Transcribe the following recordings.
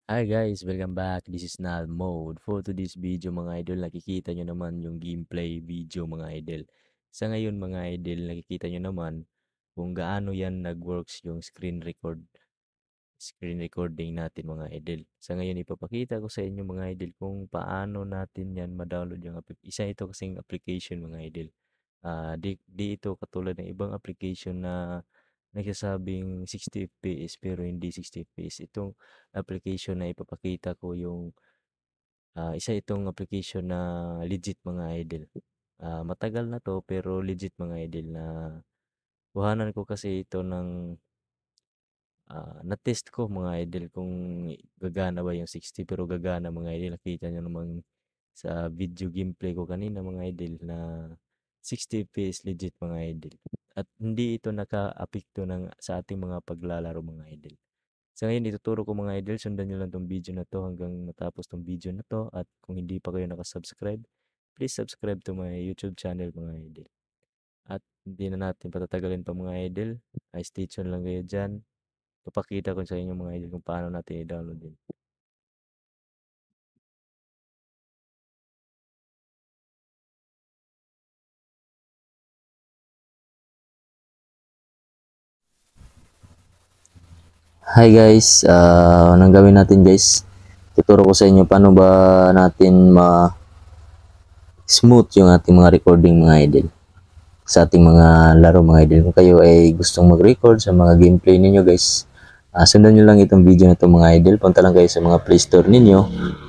Hi guys, welcome back. This is Nal Mode. For today's video mga idol, nakikita nyo naman yung gameplay video mga idol. Sa ngayon mga idol, nakikita nyo naman kung gaano yan nag-works yung screen recording natin mga idol. Sa ngayon ipapakita ko sa inyo mga idol kung paano natin yan ma-download yung isa ito kasing application mga idol. Di ito katulad ng ibang application na nagsasabing 60 FPS pero hindi 60 FPS. Itong application na ipapakita ko yung isa itong application na legit mga idol. Matagal na to pero legit mga idol na kuhanan ko kasi ito ng na-test ko mga idol kung gagana ba yung 60 pero gagana mga idol. Nakita nyo naman sa video gameplay ko kanina mga idol na 60 FPS legit mga idol. At hindi ito naka-apekto sa ating mga paglalaro mga idol. Sa ngayon ituturo ko mga idol, sundan niyo lang 'tong video na 'to hanggang matapos 'tong video na 'to at kung hindi pa kayo naka-subscribe, please subscribe to my YouTube channel mga idol. At hindi na natin patatagalin pa mga idol, stay tuned lang kayo diyan. Ipapakita ko sa inyo mga idol kung paano natin i-download 'yun. Hi guys, anong gawin natin guys? Tuturo ko sa inyo paano ba natin ma-smooth yung ating mga recording mga idol sa ating mga laro mga idol. Kung kayo ay gustong mag-record sa mga gameplay ninyo guys, sundan nyo lang itong video na to mga idol. Punta lang kayo sa mga Play Store ninyo.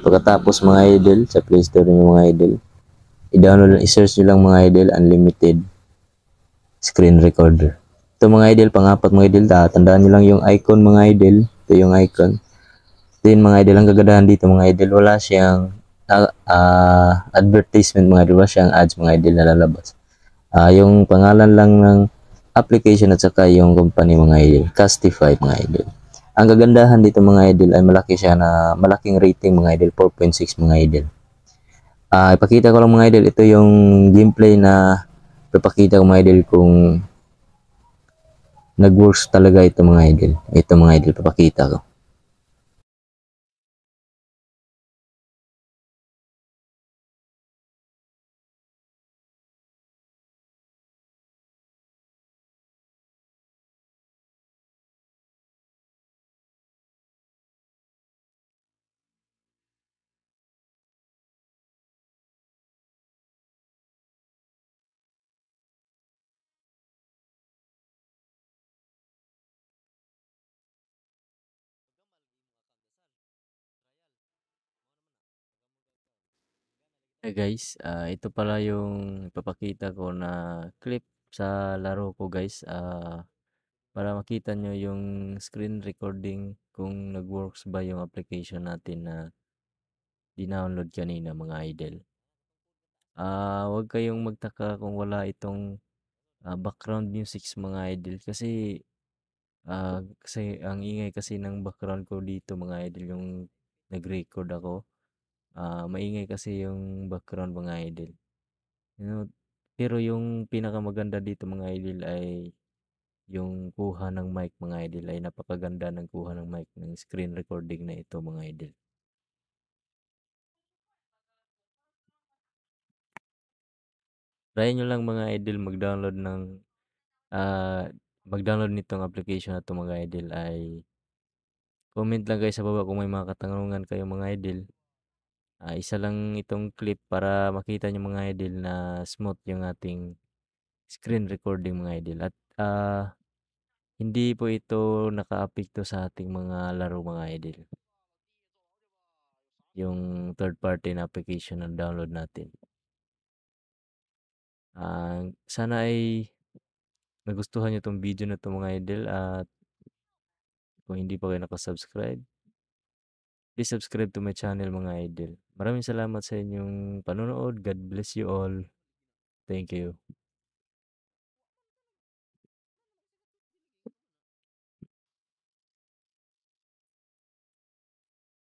Pagkatapos mga idol, sa Play Store ninyo mga idol, i-download, i-search nyo lang mga idol, unlimited screen recorder. Ito mga idol, pang-apat mga idol, tandaan nyo lang yung icon mga idol. Ito yung icon. Then mga idol, ang kagandahan dito mga idol, wala siyang advertisement mga idol, wala siyang ads mga idol na lalabas. Yung pangalan lang ng application at saka yung company mga idol, Castify mga idol. Ang kagandahan dito mga idol ay malaki siya na malaking rating mga idol, 4.6 mga idol. Ipakita ko lang mga idol, ito yung gameplay na ipakita ko mga idol kung nag-works talaga ito mga idol. Ito mga idol, papakita ko. Hey guys, ito pala yung ipapakita ko na clip sa laro ko guys. Para makita nyo yung screen recording kung nag-works ba yung application natin na dinownload kanina mga idol. Huwag kayong magtaka kung wala itong background music mga idol kasi ang ingay kasi ng background ko dito mga idol yung nag-record ako. Maingay kasi yung background mga idol. You know, pero yung pinakamaganda dito mga idol ay yung kuha ng mic mga idol ay napakaganda ng kuha ng mic ng screen recording na ito mga idol. Try nyo lang mga idol ah, mag-download nitong application na 'to mga idol ay comment lang kayo sa baba kung may mga katanungan kayo mga idol. Isa lang itong clip para makita nyo mga idol na smooth yung ating screen recording mga idol at hindi po ito nakaapekto sa ating mga laro mga idol. Yung third party na application na download natin. Sana ay nagustuhan niyo 'tong video na 'to mga idol at kung hindi pa kayo nakasubscribe, please subscribe to my channel mga idol. Maraming salamat sa inyong panonood. God bless you all. Thank you.